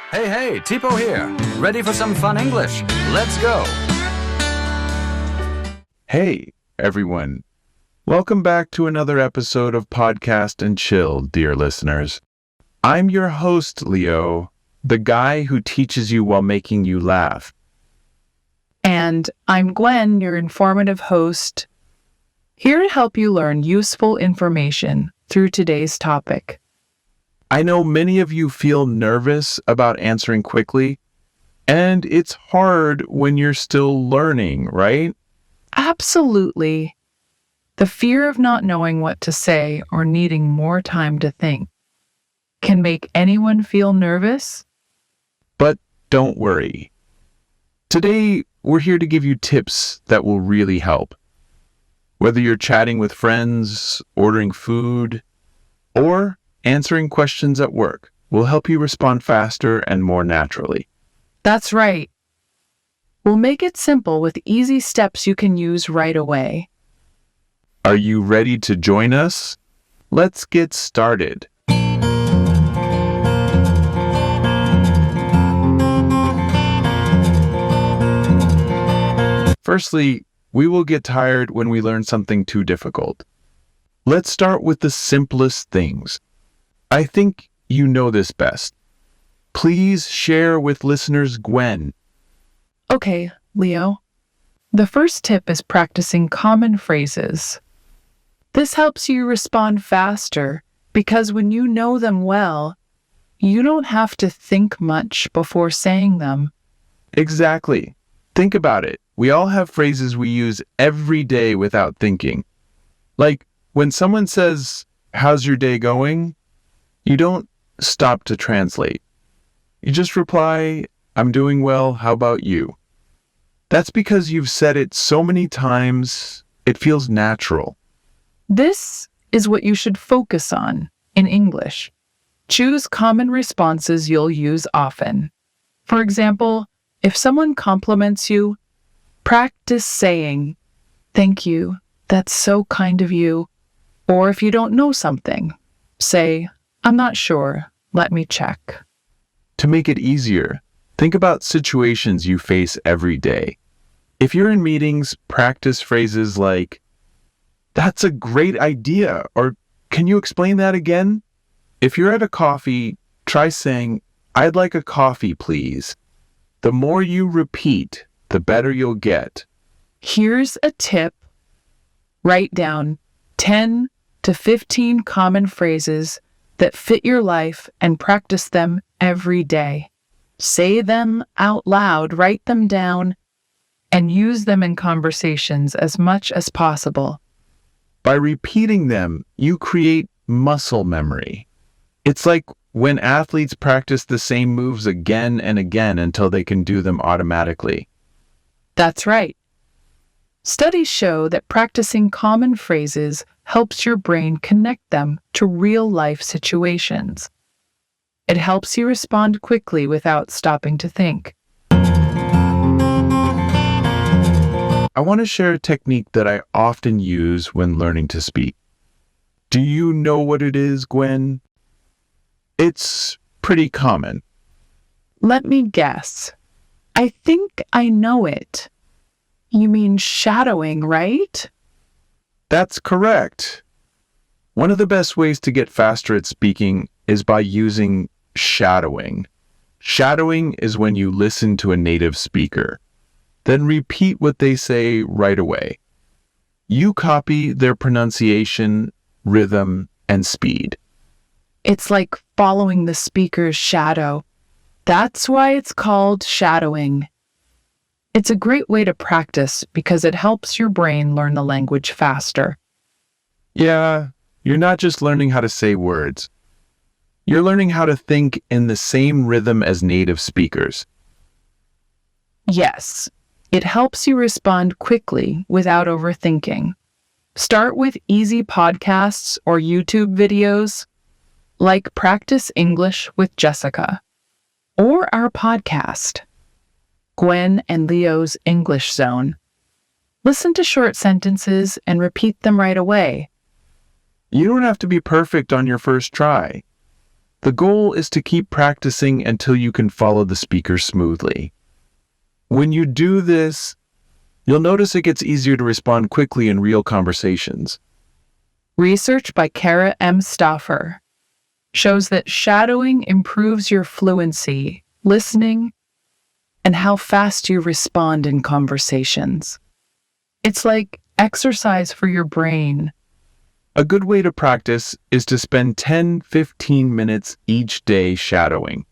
Hey, Tipo here. Ready for some fun English? Let's go. Hey, everyone. Welcome back to another episode of Podcast and Chill, dear listeners. I'm your host, Leo, the guy who teaches you while making you laugh. And I'm Gwen, your informative host, here to help you learn useful information through today's topic. I know many of you feel nervous about answering quickly, and it's hard when you're still learning, right? Absolutely. The fear of not knowing what to say or needing more time to think can make anyone feel nervous. But don't worry. Today, we're here to give you tips that will really help. Whether you're chatting with friends, ordering food, or answering questions at work, we'll help you respond faster and more naturally. That's right. We'll make it simple with easy steps you can use right away. Are you ready to join us? Let's get started. Firstly, we will get tired when we learn something too difficult. Let's start with the simplest things. I think you know this best. Please share with listeners Gwen. Okay, Leo. The first tip is practicing common phrases. This helps you respond faster because when you know them well, you don't have to think much before saying them. Exactly. Think about it. We all have phrases we use every day without thinking. Like when someone says, "How's your day going?" You don't stop to translate. You just reply, "I'm doing well, how about you?" That's because you've said it so many times, it feels natural. This is what you should focus on in English. Choose common responses you'll use often. For example, if someone compliments you, practice saying, "Thank you, that's so kind of you." Or if you don't know something, say, "I'm not sure, let me check." To make it easier, think about situations you face every day. If you're in meetings, practice phrases like, "That's a great idea," or "Can you explain that again?" If you're at a coffee, try saying, "I'd like a coffee, please." The more you repeat, the better you'll get. Here's a tip. Write down 10 to 15 common phrases that fit your life and practice them every day. Say them out loud, write them down, and use them in conversations as much as possible. By repeating them, you create muscle memory. It's like when athletes practice the same moves again and again until they can do them automatically. That's right. Studies show that practicing common phrases helps your brain connect them to real-life situations. It helps you respond quickly without stopping to think. I want to share a technique that I often use when learning to speak. Do you know what it is, Gwen? It's pretty common. Let me guess. I think I know it. You mean shadowing, right? That's correct. One of the best ways to get faster at speaking is by using shadowing. Shadowing is when you listen to a native speaker, then repeat what they say right away. You copy their pronunciation, rhythm, and speed. It's like following the speaker's shadow. That's why it's called shadowing. It's a great way to practice because it helps your brain learn the language faster. Yeah, you're not just learning how to say words. You're learning how to think in the same rhythm as native speakers. Yes, it helps you respond quickly without overthinking. Start with easy podcasts or YouTube videos like Practice English with Jessica or our podcast, Gwen and Leo's English Zone. Listen to short sentences and repeat them right away. You don't have to be perfect on your first try. The goal is to keep practicing until you can follow the speaker smoothly. When you do this, you'll notice it gets easier to respond quickly in real conversations. Research by Kara M. Stauffer shows that shadowing improves your fluency, listening, and how fast you respond in conversations. It's like exercise for your brain. A good way to practice is to spend 10-15 minutes each day shadowing.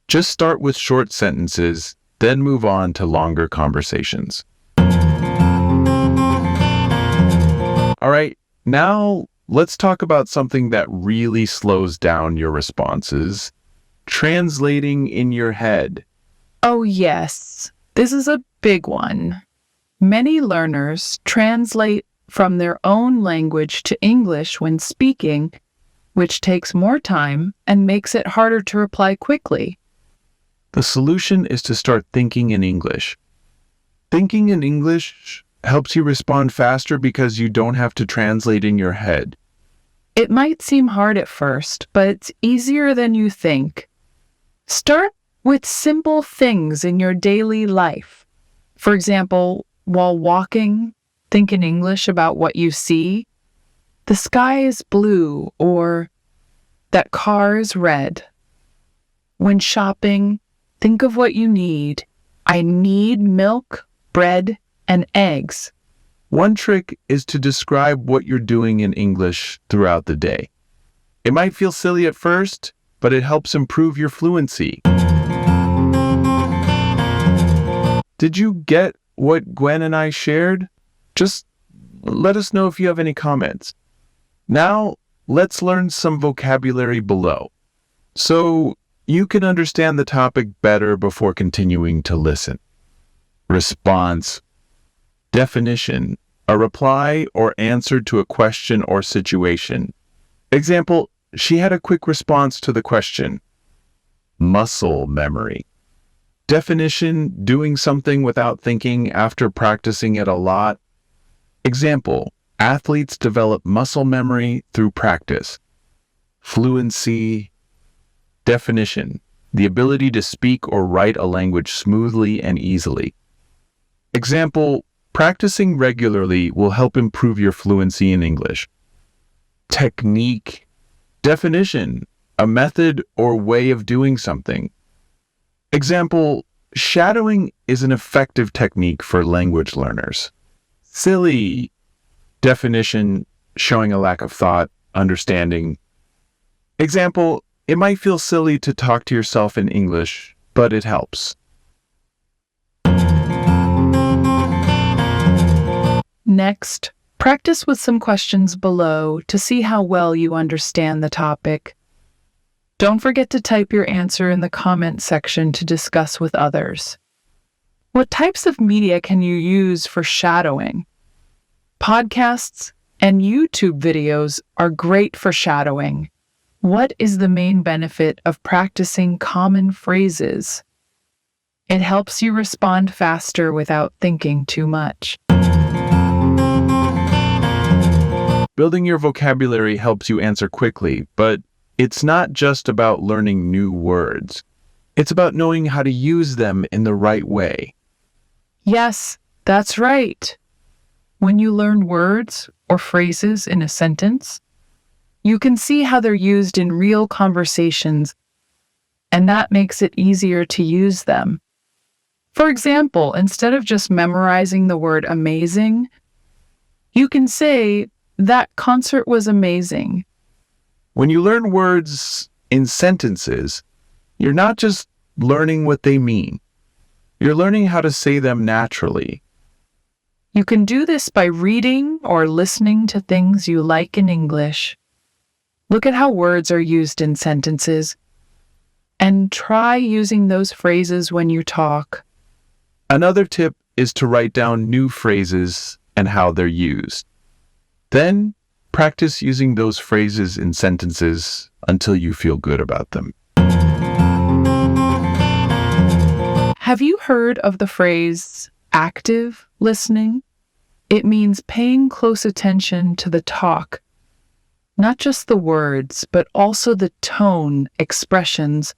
Just start with short sentences, then move on to longer conversations. All right, now let's talk about something that really slows down your responses: translating in your head. Oh, yes, this is a big one. Many learners translate from their own language to English when speaking, which takes more time and makes it harder to reply quickly. The solution is to start thinking in English. Thinking in English helps you respond faster because you don't have to translate in your head. It might seem hard at first, but it's easier than you think. Start with simple things in your daily life. For example, while walking, think in English about what you see. The sky is blue, or that car is red. When shopping, think of what you need. I need milk, bread, and eggs. One trick is to describe what you're doing in English throughout the day. It might feel silly at first, but it helps improve your fluency. Did you get what Gwen and I shared? Just let us know if you have any comments. Now, let's learn some vocabulary below, so you can understand the topic better before continuing to listen. Response. Definition: a reply or answer to a question or situation. Example, she had a quick response to the question. Muscle memory. Definition: doing something without thinking after practicing it a lot. Example, athletes develop muscle memory through practice. Fluency. Definition: the ability to speak or write a language smoothly and easily. Example, practicing regularly will help improve your fluency in English. Technique. Definition: a method or way of doing something. Example, shadowing is an effective technique for language learners. Silly. Definition: showing a lack of thought, understanding. Example, it might feel silly to talk to yourself in English, but it helps. Next, practice with some questions below to see how well you understand the topic. Don't forget to type your answer in the comment section to discuss with others. What types of media can you use for shadowing? Podcasts and YouTube videos are great for shadowing. What is the main benefit of practicing common phrases? It helps you respond faster without thinking too much. Building your vocabulary helps you answer quickly, but it's not just about learning new words. It's about knowing how to use them in the right way. Yes, that's right. When you learn words or phrases in a sentence, you can see how they're used in real conversations, and that makes it easier to use them. For example, instead of just memorizing the word amazing, you can say, "That concert was amazing." When you learn words in sentences, you're not just learning what they mean. You're learning how to say them naturally. You can do this by reading or listening to things you like in English. Look at how words are used in sentences, and try using those phrases when you talk. Another tip is to write down new phrases and how they're used. Then, practice using those phrases in sentences until you feel good about them. Have you heard of the phrase active listening? It means paying close attention to the talk Not just the words, but also the tone, expressions,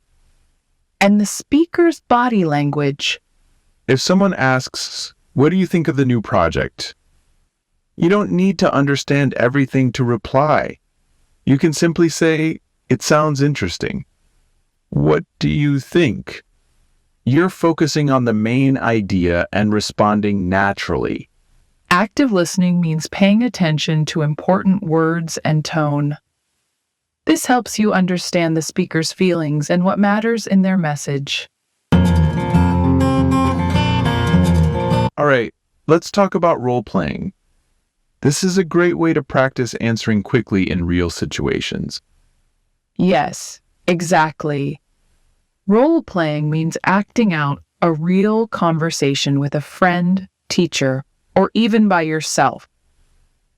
and the speaker's body language. If someone asks, "What do you think of the new project?" You don't need to understand everything to reply. You can simply say, "It sounds interesting." "What do you think?" You're focusing on the main idea and responding naturally. Active listening means paying attention to important words and tone. This helps you understand the speaker's feelings and what matters in their message. All right, let's talk about role-playing. This is a great way to practice answering quickly in real situations. Yes, exactly. Role-playing means acting out a real conversation with a friend, teacher, or even by yourself.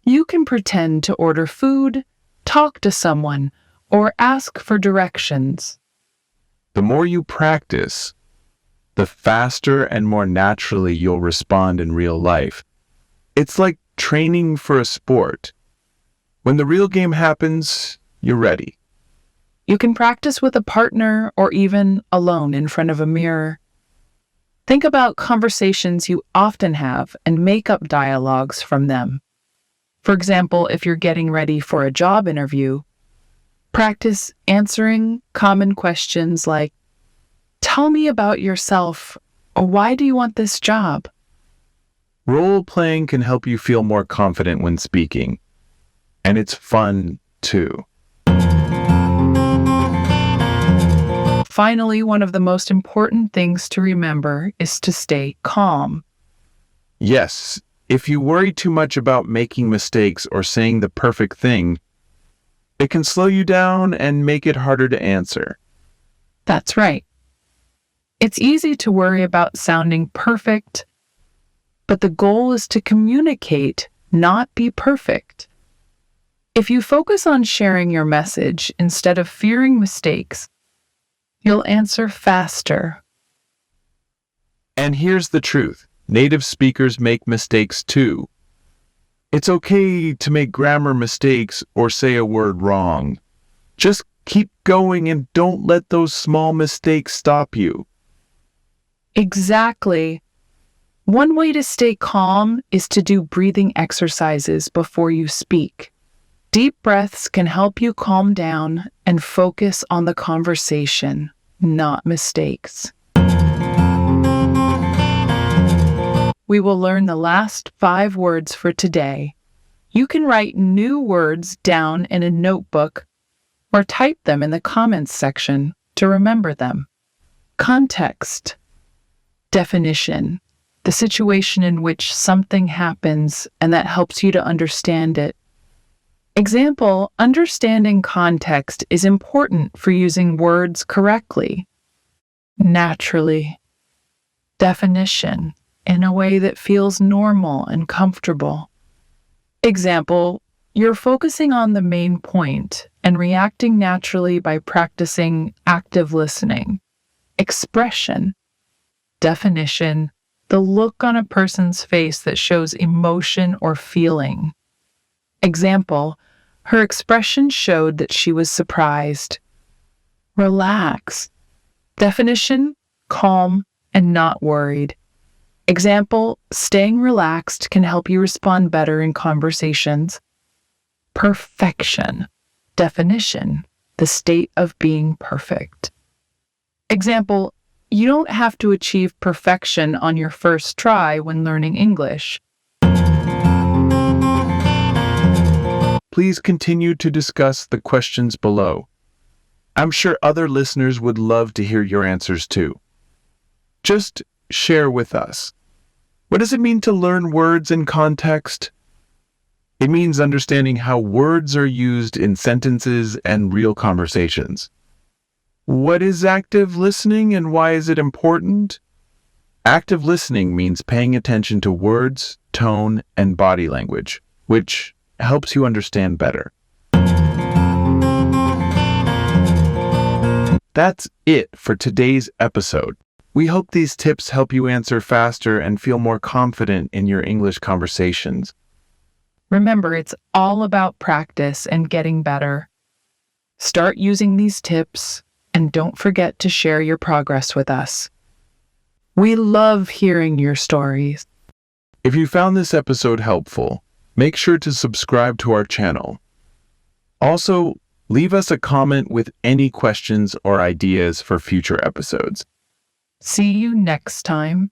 You can pretend to order food, talk to someone, or ask for directions. The more you practice, the faster and more naturally you'll respond in real life. It's like training for a sport. When the real game happens, you're ready. You can practice with a partner or even alone in front of a mirror. Think about conversations you often have and make up dialogues from them. For example, if you're getting ready for a job interview, practice answering common questions like, "Tell me about yourself," or "Why do you want this job?" Role-playing can help you feel more confident when speaking, and it's fun too. Finally, one of the most important things to remember is to stay calm. Yes, if you worry too much about making mistakes or saying the perfect thing, it can slow you down and make it harder to answer. That's right. It's easy to worry about sounding perfect, but the goal is to communicate, not be perfect. If you focus on sharing your message instead of fearing mistakes, you'll answer faster. And here's the truth. Native speakers make mistakes too. It's okay to make grammar mistakes or say a word wrong. Just keep going and don't let those small mistakes stop you. Exactly. One way to stay calm is to do breathing exercises before you speak. Deep breaths can help you calm down and focus on the conversation, not mistakes. We will learn the last 5 words for today. You can write new words down in a notebook or type them in the comments section to remember them. Context. Definition. The situation in which something happens and that helps you to understand it. Example, understanding context is important for using words correctly. Naturally. Definition. In a way that feels normal and comfortable. Example, you're focusing on the main point and reacting naturally by practicing active listening. Expression. Definition. The look on a person's face that shows emotion or feeling. Example, her expression showed that she was surprised. Relax. Definition, calm and not worried. Example, staying relaxed can help you respond better in conversations. Perfection. Definition, the state of being perfect. Example, you don't have to achieve perfection on your first try when learning English. Please continue to discuss the questions below. I'm sure other listeners would love to hear your answers too. Just share with us. What does it mean to learn words in context? It means understanding how words are used in sentences and real conversations. What is active listening and why is it important? Active listening means paying attention to words, tone, and body language, which helps you understand better. That's it for today's episode. We hope these tips help you answer faster and feel more confident in your English conversations. Remember, it's all about practice and getting better. Start using these tips and don't forget to share your progress with us. We love hearing your stories. If you found this episode helpful, make sure to subscribe to our channel. Also, leave us a comment with any questions or ideas for future episodes. See you next time.